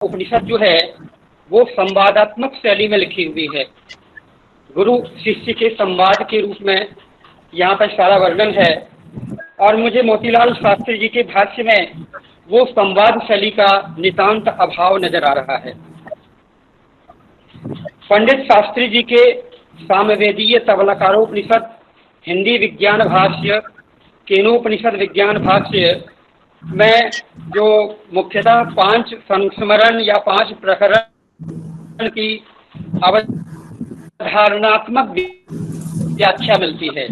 उपनिषद जो है वो संवादात्मक शैली में लिखी हुई है। गुरु शिष्य के संवाद के रूप में यहाँ पर सारा वर्णन है और मुझे मोतीलाल शास्त्री जी के भाष्य में वो संवाद शैली का नितांत अभाव नजर आ रहा है। पंडित शास्त्री जी के सामवेदीय तबलकारोपनिषद हिंदी विज्ञान भाष्य केनोपनिषद विज्ञान भाष्य में जो मुख्यतः 5 संस्मरण या 5 प्रकरण की अवधारणात्मक व्याख्या मिलती है।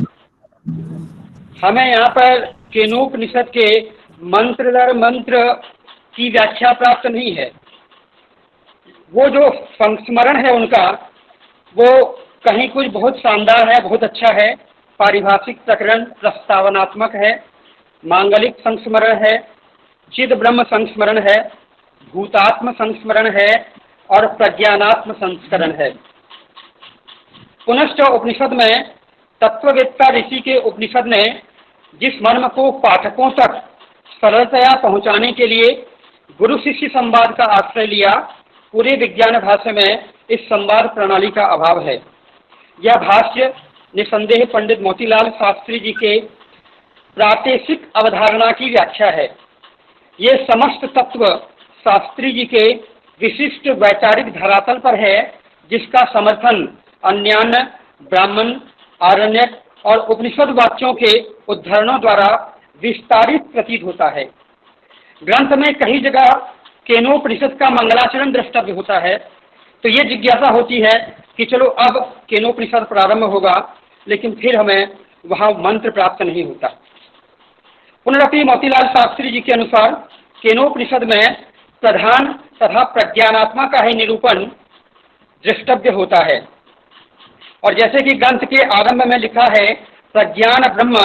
हमें यहाँ पर केनोपनिषद के मंत्र दर मंत्र की व्याख्या प्राप्त नहीं है। वो जो संस्मरण है उनका वो कहीं कुछ बहुत शानदार है, बहुत अच्छा है, पारिभाषिक प्रकरण प्रस्तावनात्मक है, मांगलिक संस्मरण है, चिद ब्रह्म संस्मरण है, भूतात्म संस्मरण है और प्रज्ञानात्म संस्करण है। पुनश्च उपनिषद में तत्ववेत्ता ऋषि के उपनिषद ने जिस मर्म को पाठकों तक सरलतया पहुंचाने के लिए गुरु शिष्य संवाद का आश्रय लिया, पूरे विज्ञान भाष्य में इस संवाद प्रणाली का अभाव है। यह भाष्य निसंदेह पंडित मोतीलाल शास्त्री जी के प्रादेशिक अवधारणा की व्याख्या है। ये समस्त तत्व शास्त्री जी के विशिष्ट वैचारिक धरातल पर है, जिसका समर्थन अन्यान्य ब्राह्मण, आरण्यक और उपनिषद वाक्यों के उद्धरणों द्वारा विस्तारित प्रतीत होता है। ग्रंथ में कई जगह केनोपनिषद का मंगलाचरण द्रष्टव्य होता है, तो ये जिज्ञासा होती है कि चलो अब केनोपनिषद प्रारंभ होगा, लेकिन फिर हमें वहाँ मंत्र प्राप्त नहीं होता। पुनरपि मोतीलाल शास्त्री जी के अनुसार केनोपनिषद में प्रधान तथा प्रज्ञानात्मा का ही निरूपण द्रष्टव्य होता है। और जैसे कि ग्रंथ के आरंभ में लिखा है, प्रज्ञान ब्रह्म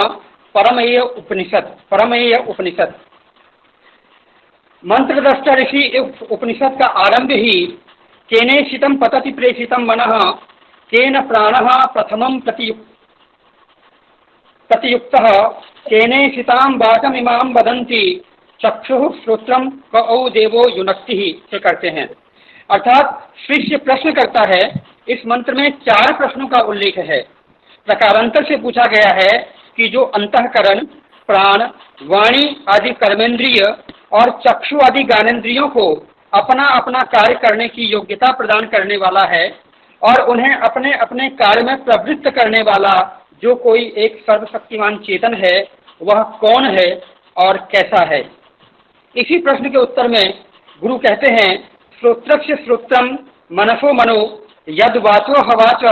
परमेय उपनिषद। मंत्र द्रष्टा ऋषि उपनिषद का आरंभ ही केनेशितम पतति प्रेषितम मनः केन प्राणः प्रथमं प्रतियुक्तः केनेशितां वाचमिमां वदन्ति चक्षुः श्रोत्रम कौ देवो युनक्ति से करते हैं। अर्थात शिष्य प्रश्न करता है। इस मंत्र में 4 प्रश्नों का उल्लेख है। प्रकारांतर से पूछा गया है कि जो अंतःकरण, प्राण, वाणी आदि कर्मेंद्रिय और चक्षु आदि ज्ञानेंद्रियों को अपना अपना कार्य करने की योग्यता प्रदान करने वाला है और उन्हें अपने अपने कार्य में प्रवृत्त करने वाला जो कोई एक सर्वशक्तिमान चेतन है, वह कौन है और कैसा है। इसी प्रश्न के उत्तर में गुरु कहते हैं, श्रोत्रस्य श्रोत्रम मनसो मनो यद वाचो हवाच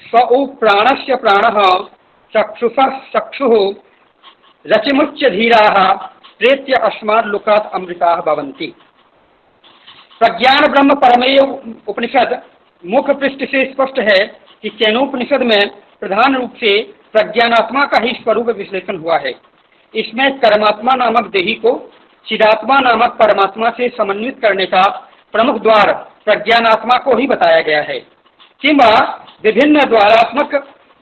स्वउ प्राणस्य प्राणः चक्षुषः चक्षुः रचिमुच्य धीराः प्रेत्य अस्मात् लोकात् अमृताः भवन्ति। प्रज्ञान ब्रह्म परमेय उपनिषद मुख्य पृष्ठ से स्पष्ट है कि केनोपनिषद में प्रधान रूप से प्रज्ञानात्मा का ही स्वरूप विश्लेषण हुआ है। इसमें कर्मात्मा नामक देही को चिदात्मा नामक परमात्मा से समन्वित करने का प्रमुख द्वार प्रज्ञानात्मा को ही बताया गया है। किंवा विभिन्न द्वारात्मक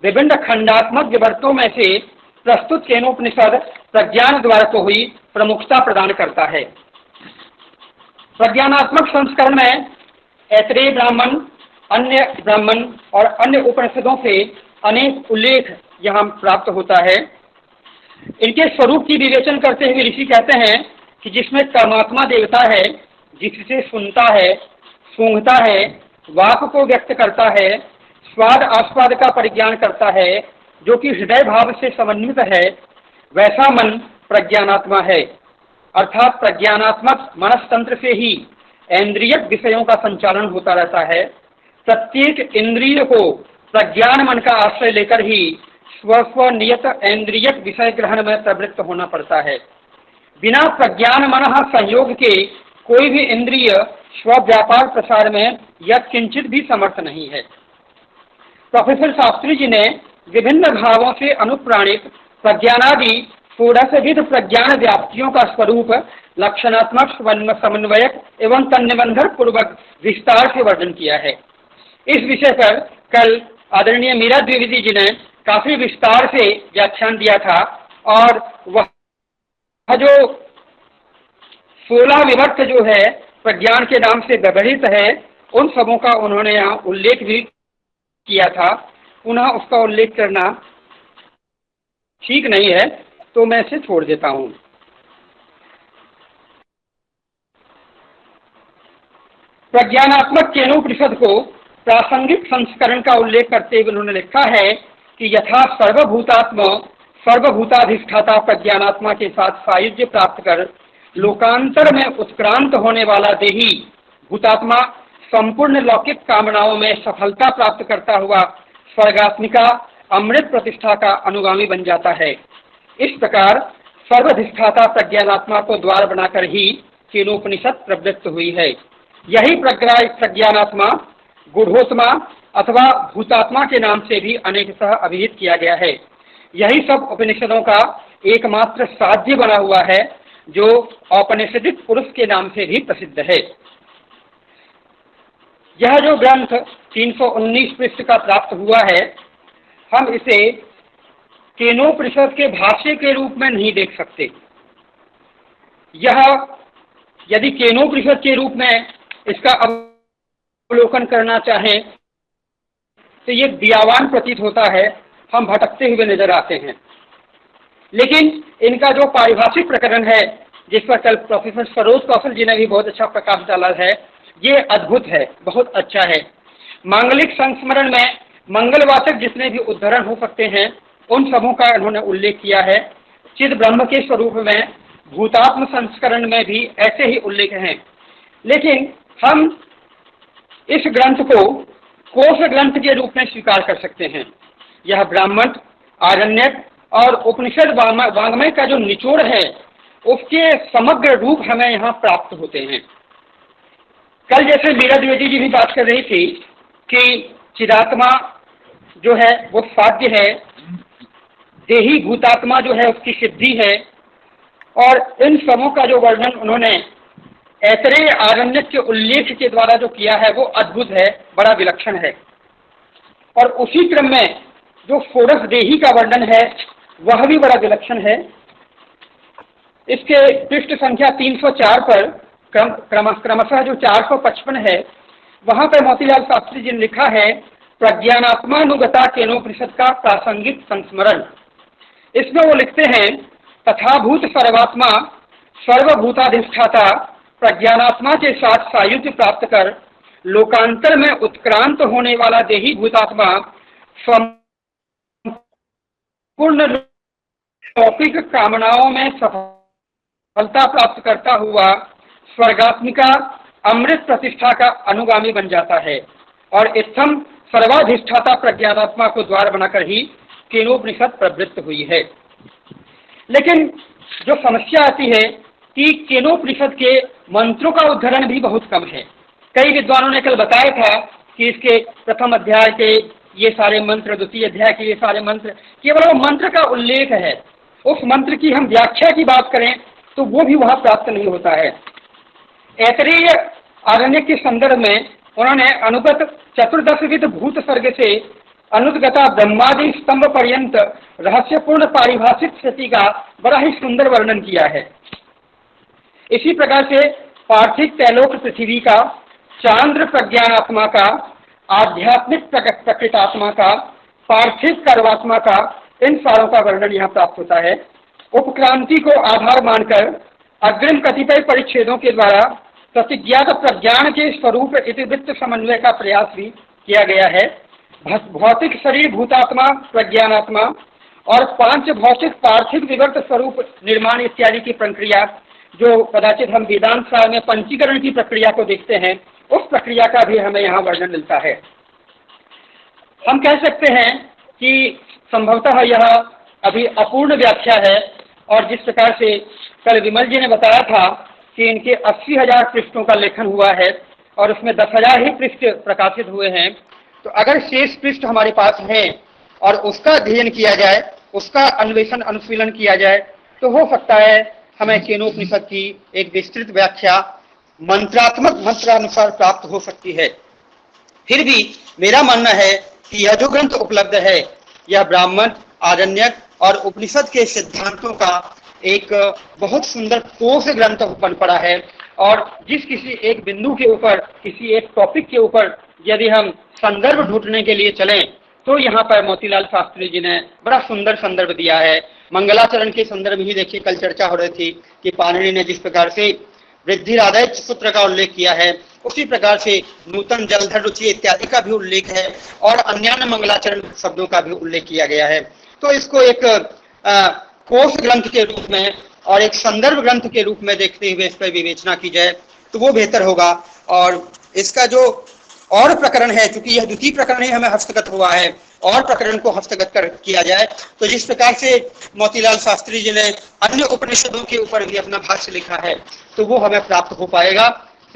विभिन्न खंडात्मक विवर्तों में से प्रस्तुत केनोपनिषद प्रज्ञान द्वार को ही प्रमुखता प्रदान करता है। प्रज्ञानात्मक संस्करण में ऐतरेय ब्राह्मण, अन्य ब्राह्मण और अन्य उपनिषदों से अनेक उल्लेख यहाँ प्राप्त होता है। इनके स्वरूप की विवेचन करते हुए ऋषि कहते हैं कि जिसमें कर्मात्मा देवता है, जिससे सुनता है, सूंघता है, वाक को व्यक्त करता है, स्वाद आस्वाद का परिज्ञान करता है, जो कि हृदय भाव से समन्वित है, वैसा मन प्रज्ञानात्मा है। अर्थात प्रज्ञानात्मक मनस्तंत्र से ही इंद्रियक विषयों का संचालन होता रहता है। प्रत्येक इंद्रिय को प्रज्ञान मन का आश्रय लेकर ही स्व नियत इंद्रियक विषय ग्रहण में प्रवृत्त होना पड़ता है। बिना प्रज्ञान मन संयोग के कोई भी इंद्रिय स्व व्यापार प्रसार में यह किंचित भी समर्थ नहीं है। प्रोफेसर शास्त्री जी ने विभिन्न भावों से अनुप्राणित प्रज्ञानादि 16 प्रज्ञान व्याप्तियों का स्वरूप लक्षणात्मक समन्वयक एवं तन्निबंधक पूर्वक विस्तार से वर्णन किया है। इस विषय पर कल आदरणीय मीरा द्विवेदी जी ने काफी विस्तार से व्याख्यान दिया था और वह जो 16 विभक्त जो है प्रज्ञान के नाम से व्यवहित है, उन सबों का उन्होंने यहाँ उल्लेख भी किया था। पुनः उसका उल्लेख करना ठीक नहीं है, तो मैं इसे छोड़ देता हूँ। प्रज्ञानात्मक केनोपनिषद को प्रासंगिक संस्करण का उल्लेख करते हुए उन्होंने लिखा है कि यथा सर्वभूताधिष्ठाता प्रज्ञानात्मा के साथ सायुज्य प्राप्त कर लोकांतर में उत्क्रांत होने वाला देही भूतात्मा संपूर्ण लौकिक कामनाओं में सफलता प्राप्त करता हुआ स्वर्गात्मिका अमृत प्रतिष्ठा का अनुगामी बन जाता है। इस प्रकार सर्वधिष्ठाता प्रज्ञानात्मा को द्वार बनाकर ही केनोपनिषद प्रवृत्त हुई है। यही प्रज्ञानात्मा गूढ़ोत्मा अथवा भूतात्मा के नाम से भी अनेकतः अभिहित किया गया है। यही सब उपनिषदों का एकमात्र साध्य बना हुआ है, जो औपनिषदिक पुरुष के नाम से भी प्रसिद्ध है। यह जो ग्रंथ 319 पृष्ठ का प्राप्त हुआ है, हम इसे केनोपनिषद के भाष्य के रूप में नहीं देख सकते। यह यदि केनोपनिषद के रूप में इसका अवलोकन करना चाहें तो ये दियावान प्रतीत होता है, हम भटकते हुए नजर आते हैं। लेकिन इनका जो पारिभाषिक प्रकरण है, जिस पर कल प्रोफेसर सरोज कौशल जी ने भी बहुत अच्छा प्रकाश डाला है, ये अद्भुत है, बहुत अच्छा है। मांगलिक संस्मरण में मंगलवाचक जितने भी उद्धरण हो सकते हैं, उन सबों का इन्होंने उल्लेख किया है। चिद ब्रह्म के स्वरूप में भूतात्म संस्करण में भी ऐसे ही उल्लेख हैं। लेकिन हम इस ग्रंथ को कोश ग्रंथ के रूप में स्वीकार कर सकते हैं। यह ब्राह्मण, आरण्यक और उपनिषद वाङ्मय का जो निचोड़ है, उसके समग्र रूप हमें यहाँ प्राप्त होते हैं। कल जैसे मीरा द्विवेदी जी भी बात कर रही थी कि चिदात्मा जो है वो साध्य है, देही भूतात्मा जो है उसकी सिद्धि है, और इन सबों का जो वर्णन उन्होंने ऐतरेय आरण्यक के उल्लेख के द्वारा जो किया है वो अद्भुत है, बड़ा विलक्षण है। और उसी क्रम में जो षोडश देही का वर्णन है वह भी बड़ा विलक्षण है। इसके पृष्ठ संख्या 304 पर क्रमशः जो 455 है, वहां पर मोतीलाल शास्त्री जी ने लिखा है प्रज्ञानात्मानुगता केनोपनिषद का प्रासंगिक संस्मरण। इसमें वो लिखते हैं तथाभूत सर्वात्मा सर्वभूताधिष्ठाता प्रज्ञानात्मा के साथ सायुज्य प्राप्त कर लोकांतर में उत्क्रांत होने वाला देही भूतात्मा संपूर्ण लौकिक कामनाओं में सफलता प्राप्त करता हुआ स्वर्गात्मिका अमृत प्रतिष्ठा का अनुगामी बन जाता है। और इत्थम सर्वाधिष्ठाता प्रज्ञानात्मा को द्वार बनाकर ही केनोपनिषद प्रवृत्त हुई है। लेकिन जो समस्या आती है कि केनोपनिषद के मंत्रों का उद्धरण भी बहुत कम है। कई विद्वानों ने कल बताया था कि इसके प्रथम अध्याय के ये सारे मंत्र, द्वितीय अध्याय के ये सारे मंत्र, केवल वो मंत्र का उल्लेख है। उस मंत्र की हम व्याख्या की बात करें तो वो भी वहां प्राप्त नहीं होता है। ऐतरेय आरण्यक के संदर्भ में उन्होंने अनुगत 14 भूत सर्ग से अनुगता ब्रह्मादि स्तंभ पर्यंत रहस्यपूर्ण पारिभाषिक स्थिति का बड़ा ही सुंदर वर्णन किया है। इसी प्रकार से पार्थिव तैलोक पृथ्वी का, चांद्र प्रज्ञानात्मा का, आध्यात्मिक प्रकृतात्मा का, पार्थिव कर्वात्मा का, इन सारों का वर्णन यहाँ प्राप्त होता है। उपक्रांति को आधार मानकर अग्रिम कतिपय परिच्छेदों के द्वारा प्रतिज्ञात प्रज्ञान के स्वरूप इतिवृत्त समन्वय का प्रयास भी किया गया है। भौतिक शरीर भूतात्मा प्रज्ञानात्मा और पांच भौतिक पार्थिव विवर्त स्वरूप निर्माण इत्यादि की प्रक्रिया, जो कदाचित हम वेदांत सार में पंचीकरण की प्रक्रिया को देखते हैं, उस प्रक्रिया का भी हमें यहाँ वर्णन मिलता है। हम कह सकते हैं कि संभवतः यह अभी अपूर्ण व्याख्या है, और जिस प्रकार से कल विमल जी ने बताया था कि इनके 80,000 पृष्ठों का लेखन हुआ है और उसमें 10,000 ही पृष्ठ प्रकाशित हुए हैं, तो अगर शेष पृष्ठ हमारे पास हैं और उसका अध्ययन किया जाए, उसका अन्वेषण अनुशीलन किया जाए, तो हो सकता है हमें केनोपनिषद की एक विस्तृत व्याख्या मंत्रात्मक मंत्रानुसार प्राप्त हो सकती है। फिर भी मेरा मानना है कि यह जो ग्रंथ उपलब्ध है, यह ब्राह्मण, आरण्यक और उपनिषद के सिद्धांतों का एक बहुत सुंदर कोश ग्रंथ बन पड़ा है, और जिस किसी एक बिंदु के ऊपर, किसी एक टॉपिक के ऊपर यदि हम संदर्भ ढूंढने के लिए चलें तो यहाँ पर मोतीलाल शास्त्री जी ने बड़ा सुंदर संदर्भ दिया है। मंगलाचरण के संदर्भ ही देखिए, कल चर्चा हो रही थी कि पाणिनि ने जिस प्रकार से वृद्धिरादाय सूत्र का उल्लेख किया है, उसी प्रकार से नूतन जलधर रुचि इत्यादि का भी उल्लेख है और अन्य मंगलाचरण शब्दों का भी उल्लेख किया गया है। तो इसको एक कोश ग्रंथ के रूप में और एक संदर्भ ग्रंथ के रूप में देखते हुए इस पर विवेचना की जाए तो वो बेहतर होगा। और इसका जो और प्रकरण है, चूंकि यह द्वितीय प्रकरण ही हमें हस्तगत हुआ है, और प्रकरण को हस्तगत किया जाए तो जिस प्रकार से मोतीलाल शास्त्री जी ने अन्य उपनिषदों के ऊपर भी अपना भाष्य लिखा है तो वो हमें प्राप्त हो पाएगा।